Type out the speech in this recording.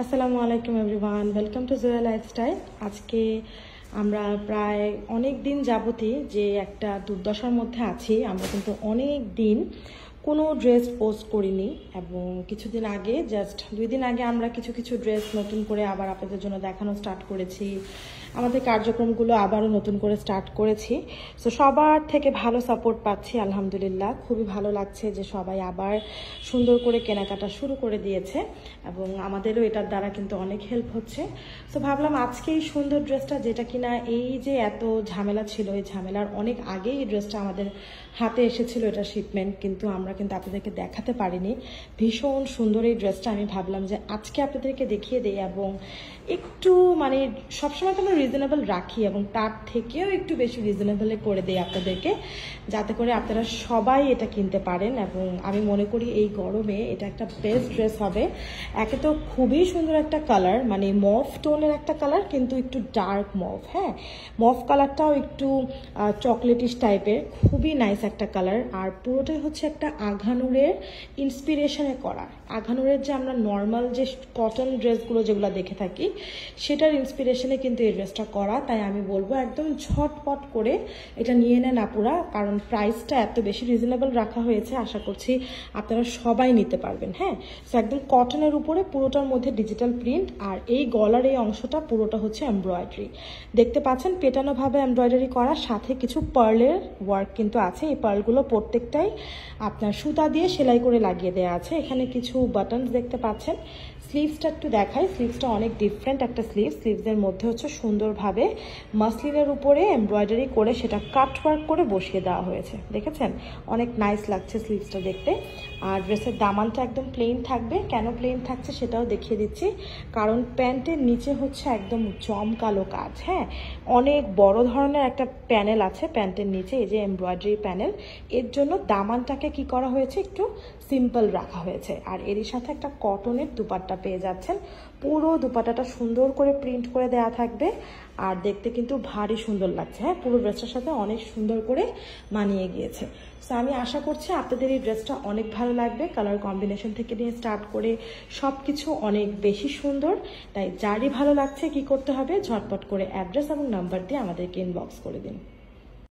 আসসালামু আলাইকুম everyone, welcome to Zoya lifestyle. আজকে আমরা প্রায় অনেক দিন যাবতই যে একটা দুর্দশার মধ্যে আছি। আমরা কিন্তু অনেক দিন কোনো ড্রেস পোস্ট করিনি এবং কিছুদিন আগে জাস্ট 2 দিন আগে আমরা কিছু কিছু ড্রেস নতুন করে আবার আপনাদের জন্য দেখানো স্টার্ট করেছি। আমাদের কার্যক্রমগুলো আবারও নতুন করে স্টার্ট করেছি। সো সবার থেকে ভালো সাপোর্ট পাচ্ছি আলহামদুলিল্লাহ। খুবই ভালো লাগছে যে সবাই আবার সুন্দর করে কেনাকাটা শুরু করে দিয়েছে এবং আমাদেরও এটার দ্বারা কিন্তু অনেক হেল্প হচ্ছে। সো ভাবলাম আজকে এই সুন্দর ড্রেসটা, যেটা কিনা এই যে এত ঝামেলা ছিল, এই ঝামেলার অনেক আগেই এই ড্রেসটা আমাদের হাতে এসেছিল, এটা শিপমেন্ট, কিন্তু আমরা কিন্তু আপনাদেরকে দেখাতে পারিনি। ভীষণ সুন্দর এই ড্রেসটা। আমি ভাবলাম যে আজকে আপনাদেরকে দেখিয়ে দিই এবং একটু মানে সবসময় তো আমরা রিজনেবল রাখি এবং তার থেকেও একটু বেশি রিজনেবলে করে দিই আপনাদেরকে, যাতে করে আপনারা সবাই এটা কিনতে পারেন। এবং আমি মনে করি এই গরমে এটা একটা বেস্ট ড্রেস হবে। একে তো খুবই সুন্দর একটা কালার, মানে মভ টোনের একটা কালার, কিন্তু একটু ডার্ক মভ। হ্যাঁ, মভ কালারটাও একটু চকলেটিশ টাইপের, খুবই নাইস একটা কালার। আর পুরোটাই হচ্ছে একটা আঘানুরের ইন্সপিরেশনে করা। আঘানুরের যে আমরা নর্মাল যে কটন ড্রেসগুলো যেগুলো দেখে থাকি, সেটার ইন্সপিরেশনে কিন্তু এই ড্রেসটা করা। তাই আমি বলবো একদম ঝটপট করে এটা নিয়ে নেন আপুরা, কারণ প্রাইসটা এত বেশি রিজনেবল রাখা হয়েছে। আশা করছি আপনারা সবাই নিতে পারবেন। হ্যাঁ, সো একদম কটনের উপরে পুরোটার মধ্যে ডিজিটাল প্রিন্ট, আর এই গলার এই অংশটা পুরোটা হচ্ছে এমব্রয়ডারি। দেখতে পাচ্ছেন পেটানোভাবে এমব্রয়ডারি করা, সাথে কিছু পার্লের ওয়ার্ক কিন্তু আছে। এই পার্লগুলো প্রত্যেকটাই আপনার সুতা দিয়ে সেলাই করে লাগিয়ে দেওয়া আছে। এখানে কিছু বাটনস দেখতে পাচ্ছেন। স্লিভসটা একটু দেখাই। স্লিভসটা অনেক ডিফারেন্ট একটা স্লিভসের মধ্যে হচ্ছে সুন্দরভাবে মাসলিনের উপরে এমব্রয়ডারি করে সেটা কাট ওয়ার্ক করে বসিয়ে দেওয়া হয়েছে। দেখেছেন, অনেক নাইস লাগছে স্লিভসটা দেখতে। আর ড্রেসের দামানটা একদম প্লেন থাকবে। কেন প্লেন থাকছে সেটাও দেখিয়ে দিচ্ছি, কারণ প্যান্টের নিচে হচ্ছে একদম জমকালো কাজ। হ্যাঁ, অনেক বড় ধরনের একটা প্যানেল আছে প্যান্টের নিচে, এই যে এমব্রয়ডারি প্যানেল। এর জন্য দামানটাকে কি করা হয়েছে, একটু সিম্পল রাখা হয়েছে। আর এরই সাথে একটা কটনের দুপাট্টা পেয়ে যাচ্ছেন। পুরো দুপাট্টাটা সুন্দর করে প্রিন্ট করে দেওয়া থাকবে, আর দেখতে কিন্তু ভারী সুন্দর লাগছে। হ্যাঁ, পুরো ড্রেসটার সাথে অনেক সুন্দর করে মানিয়ে গিয়েছে। সো আমি আশা করছি আপনাদের এই ড্রেসটা অনেক ভালো লাগবে। কালার কম্বিনেশন থেকে নিয়ে স্টার্ট করে সব কিছু অনেক বেশি সুন্দর। তাই যারই ভালো লাগছে কি করতে হবে, ঝটপট করে অ্যাড্রেস এবং নাম্বার দিয়ে আমাদেরকে ইনবক্স করে দিন।